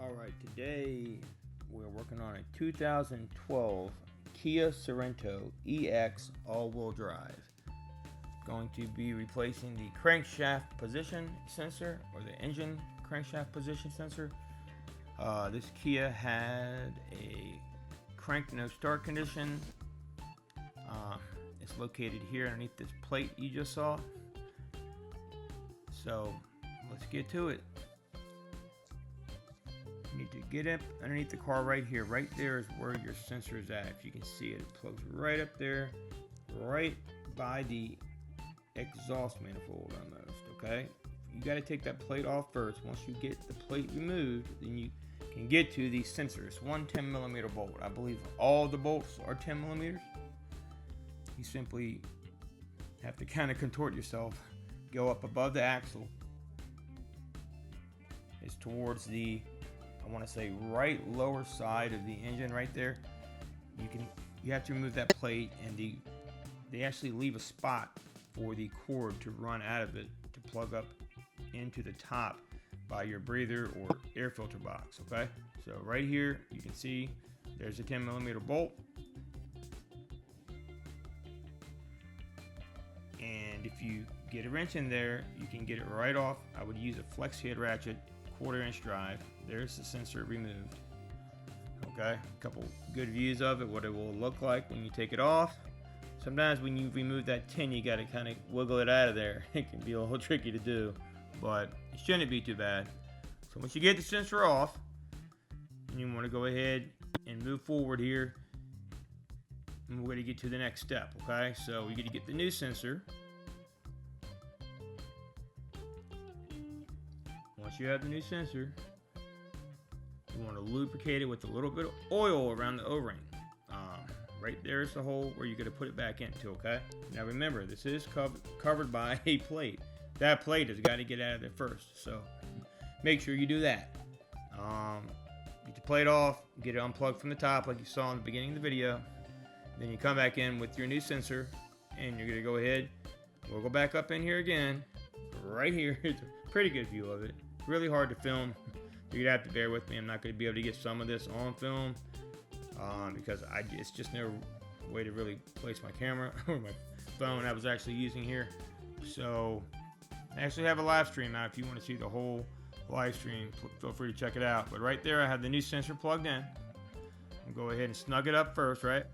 Alright, today we're working on a 2012 Kia Sorento EX all-wheel drive. Going to be replacing the crankshaft position sensor, or the engine crankshaft position sensor. This Kia had a crank no start condition. It's located here underneath this plate you just saw. So let's get to it. You need to get up underneath the car right here. Right there is where your sensor is at. If you can see it, it plugs right up there, right by the exhaust manifold almost, okay? You got to take that plate off first. Once you get the plate removed, then you can get to the sensor. It's one 10mm bolt. I believe all the bolts are 10mm. You simply have to kind of contort yourself, go up above the axle. It's towards the, I want to say, right lower side of the engine right there. You have to remove that plate, and they actually leave a spot for the cord to run out of it to plug up into the top by your breather or air filter box. Okay, so right here you can see there's a 10mm bolt, and if you get a wrench in there, you can get it right off. I would use a flex head ratchet, 1/4 inch drive. There's the sensor removed. Okay, a couple good views of it, what it will look like when you take it off. Sometimes when you remove that tin, you got to kind of wiggle it out of there. It can be a little tricky to do, but it shouldn't be too bad. So once you get the sensor off, you want to go ahead and move forward here, and we're going to get to the next step. Okay, so we're going to get the new sensor. Once you have the new sensor, you want to lubricate it with a little bit of oil around the O-ring. Right there is the hole where you're going to put it back into, okay? Now remember, this is covered by a plate. That plate has got to get out of there first, so make sure you do that. Get the plate off, get it unplugged from the top like you saw in the beginning of the video. Then you come back in with your new sensor, and you're going to go ahead, we'll go back up in here again. Right here, it's a pretty good view of it. Really hard to film. You're gonna have to bear with me. I'm not gonna be able to get some of this on film because it's just no way to really place my camera or my phone I was actually using here. So I actually have a live stream now. If you want to see the whole live stream, feel free to check it out. But right there, I have the new sensor plugged in. I'll go ahead and snug it up first, right?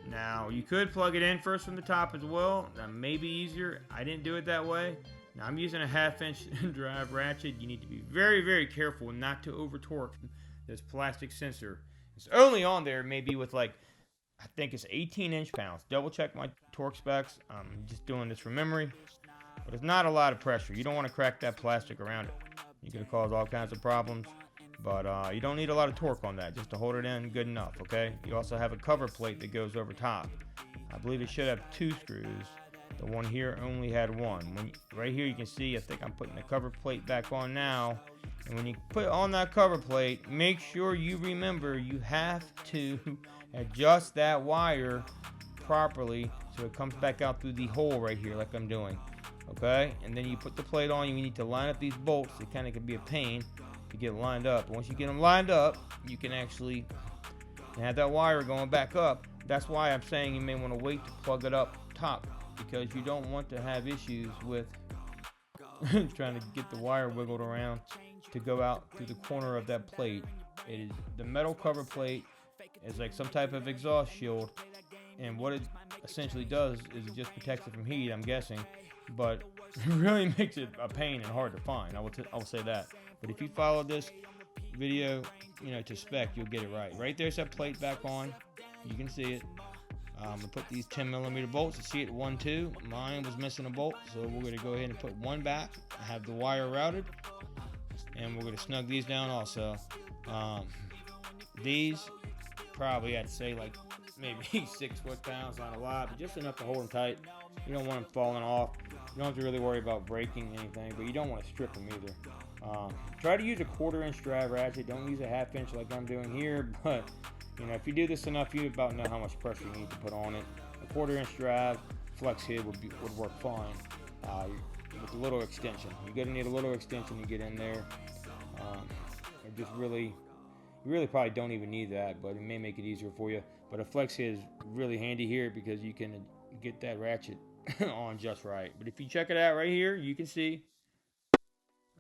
Now you could plug it in first from the top as well. That may be easier. I didn't do it that way. Now I'm using a 1/2 inch drive ratchet. You need to be very, very careful not to over torque this plastic sensor. It's only on there maybe with like, I think it's 18 inch-pounds. Double check my torque specs. I'm just doing this from memory, but it's not a lot of pressure. You don't want to crack that plastic around it. You're gonna cause all kinds of problems, but you don't need a lot of torque on that. Just to hold it in good enough, okay? You also have a cover plate that goes over top. I believe it should have 2 screws. The one here only had 1. Right here you can see, I think I'm putting the cover plate back on now. And when you put on that cover plate, make sure you remember you have to adjust that wire properly so it comes back out through the hole right here like I'm doing. Okay? And then you put the plate on, you need to line up these bolts. It kind of can be a pain to get lined up. But once you get them lined up, you can actually have that wire going back up. That's why I'm saying you may want to wait to plug it up top, because you don't want to have issues with trying to get the wire wiggled around to go out through the corner of that plate. It is the metal cover plate is like some type of exhaust shield, and what it essentially does is it just protects it from heat, I'm guessing, but it really makes it a pain and hard to find. I will say that. But if you follow this video, to spec, you'll get it right. Right there's that plate back on. You can see it. I put these 10mm bolts. You see it 1, 2. Mine was missing a bolt, so we're going to go ahead and put 1 back. I have the wire routed, and we're going to snug these down also. These probably, I'd say, like maybe 6 foot-pounds, not a lot, but just enough to hold them tight. You don't want them falling off. You don't have to really worry about breaking anything, but you don't want to strip them either. Try to use a 1/4 inch drive ratchet. Don't use a 1/2 inch like I'm doing here, but if you do this enough, you about know how much pressure you need to put on it. A 1/4 inch drive flex head would work fine with a little extension. You're going to need a little extension to get in there. just really, you really probably don't even need that, but it may make it easier for you. But a flex head is really handy here because you can get that ratchet on just right. But if you check it out right here, you can see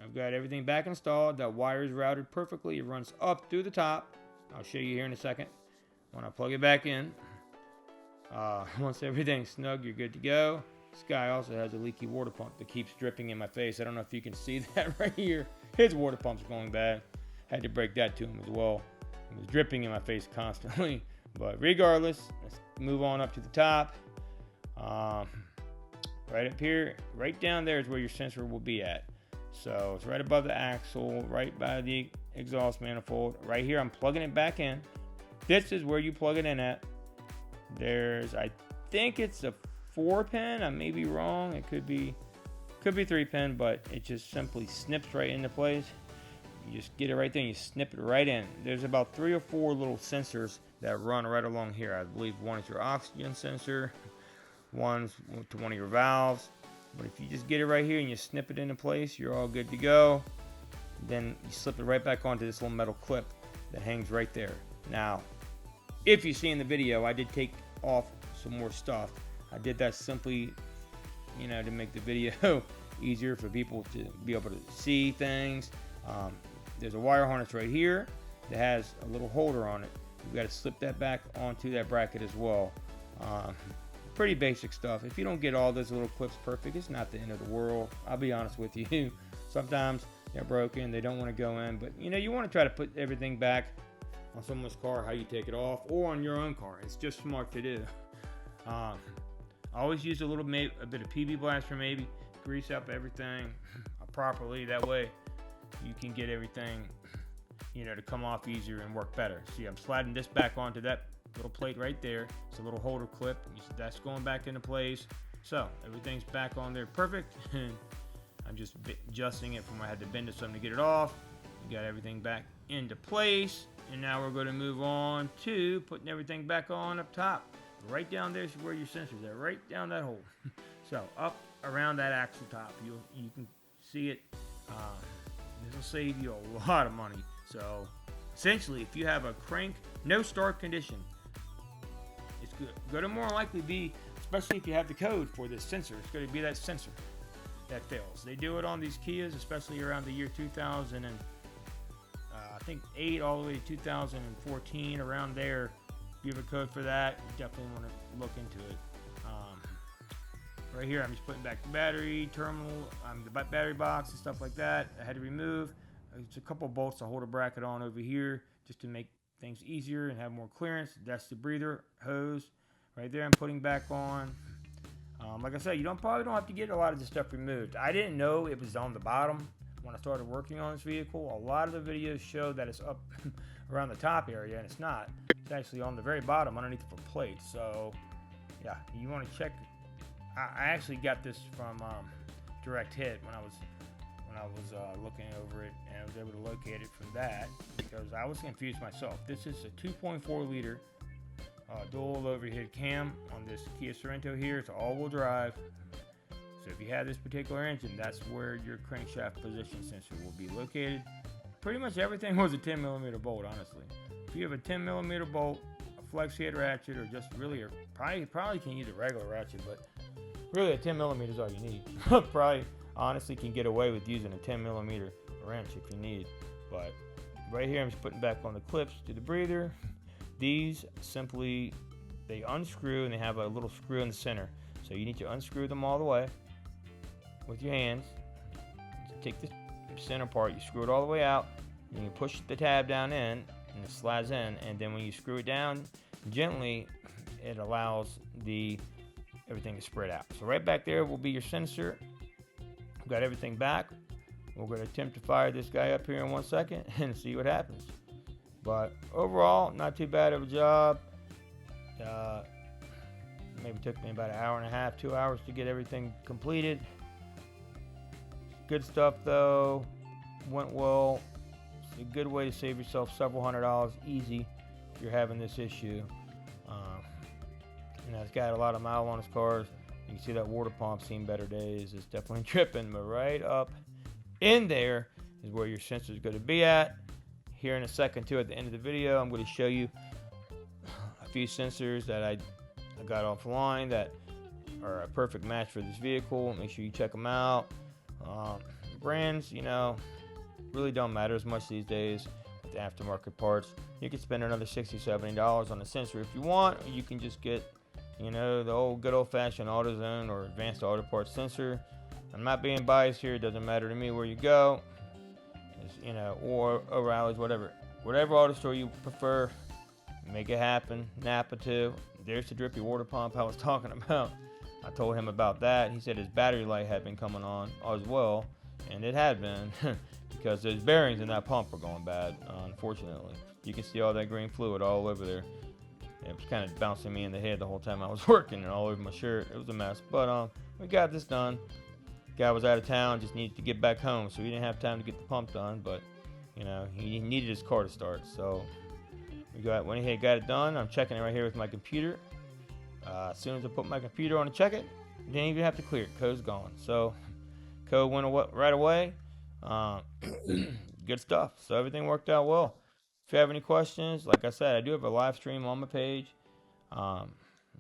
I've got everything back installed. That wire is routed perfectly. It runs up through the top. I'll show you here in a second when I plug it back in. Once everything's snug, you're good to go. This guy also has a leaky water pump that keeps dripping in my face. I don't know if you can see that right here. His water pump's going bad. Had to break that to him as well. It was dripping in my face constantly. But regardless, let's move on up to the top. Right up here, right down there is where your sensor will be at. So it's right above the axle, right by the exhaust manifold. Right here, I'm plugging it back in. This is where you plug it in at. There's, I think it's a 4-pin. I may be wrong. It could be 3-pin, but it just simply snips right into place. You just get it right there and you snip it right in. There's about 3 or 4 little sensors that run right along here. I believe one is your oxygen sensor, one's to one of your valves. But if you just get it right here and you snip it into place, you're all good to go. Then you slip it right back onto this little metal clip that hangs right there. Now, if you see in the video, I did take off some more stuff. I did that simply, to make the video easier for people to be able to see things. There's a wire harness right here that has a little holder on it. You've got to slip that back onto that bracket as well. Pretty basic stuff. If you don't get all those little clips perfect, it's not the end of the world. I'll be honest with you. Sometimes they're broken, they don't want to go in, but you want to try to put everything back on someone's car, how you take it off, or on your own car. It's just smart to do. I always use a bit of PB Blaster, maybe grease up everything properly. That way you can get everything to come off easier and work better. See, I'm sliding this back onto that little plate right there. It's a little holder clip. That's going back into place. So everything's back on there perfect. I'm just adjusting it from where I had to bend to something to get it off. We got everything back into place. And now we're going to move on to putting everything bathis on up top. Right down there is where your sensors are. Right down that hole. So up around that axle top. You can see it. This will save you a lot of money. So essentially, if you have a crank no start condition, it's going to more likely be, especially if you have the code for this sensor, it's going to be that sensor that fails. They do it on these Kias, especially around the year 2000 and I think 8 all the way to 2014, around there. If you have a code for that, you definitely want to look into it. Right here, I'm just putting back the battery terminal, the battery box and stuff like that. I had to remove. There's a couple bolts to hold a bracket on over here just to make things easier and have more clearance. That's the breather hose right there. I'm putting back on. Like I said, you probably don't have to get a lot of this stuff removed. I didn't know it was on the bottom when I started working on this vehicle. A lot of the videos show that it's up around the top area, and it's not. It's actually on the very bottom underneath the plate. So yeah, you want to check. I actually got this from Direct Hit when I was looking over it, and I was able to locate it from that because I was confused myself. This is a 2.4 liter dual overhead cam on this Kia Sorento here. It's all-wheel drive. So if you have this particular engine, that's where your crankshaft position sensor will be located. Pretty much everything was a 10mm bolt, honestly. If you have a 10mm bolt, a flex head ratchet, or just really, probably can use a regular ratchet, but really a 10mm is all you need. Probably, honestly, can get away with using a 10mm wrench if you need. But right here, I'm just putting back on the clips to the breather. These simply, they unscrew and they have a little screw in the center. So you need to unscrew them all the way with your hands. Just take the center part, you screw it all the way out, and you push the tab down in, and it slides in. And then when you screw it down gently, it allows everything to spread out. So right back there will be your sensor. We've got everything back. We're going to attempt to fire this guy up here in 1 second and see what happens. But overall, not too bad of a job. Maybe took me about an hour and a half, 2 hours to get everything completed. Good stuff though. Went well. It's a good way to save yourself several $100s easy if you're having this issue. It's got a lot of mile on his cars. You can see that water pump seen better days. It's definitely tripping, but right up in there is where your sensor is going to be at. here in a second too, at the end of the video, I'm going to show you a few sensors that I got offline that are a perfect match for this vehicle. Make sure you check them out. Brands, you know, really don't matter as much these days with the aftermarket parts. You can spend another $60-$70 on a sensor if you want, or you can just get, you know, the old good old-fashioned AutoZone or Advanced Auto Parts sensor. I'm not being biased here. It doesn't matter to me where you go, you know, or O'Reilly's, whatever auto store you prefer. Make it happen. Napa too. There's the drippy water pump I was talking about. I told him about that. He said his battery light had been coming on as well, and it had been because those bearings in that pump were going bad, unfortunately. You can see all that green fluid all over there. It was kind of bouncing me in the head the whole time I was working and all over my shirt. It was a mess, but we got this done. Guy was out of town, just needed to get back home, so he didn't have time to get the pump done, but you know, he needed his car to start, so went ahead, got it done. I'm checking it right here with my computer. As soon as I put my computer on to check it, didn't even have to clear it. Code's gone. So code went right away. Good stuff. So everything worked out well. If you have any questions, like I said, I do have a live stream on my page. I'm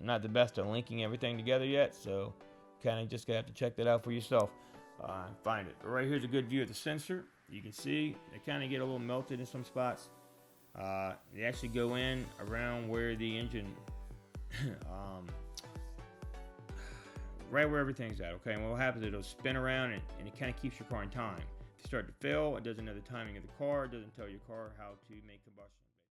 not the best at linking everything together yet, so kind of just gonna have to check that out for yourself. Find it. But right here's a good view of the sensor. You can see they kind of get a little melted in some spots. They actually go in around where the engine, right where everything's at. Okay, and what happens is it'll spin around and it kind of keeps your car in time. If you start to fail, it doesn't know the timing of the car. It doesn't tell your car how to make combustion.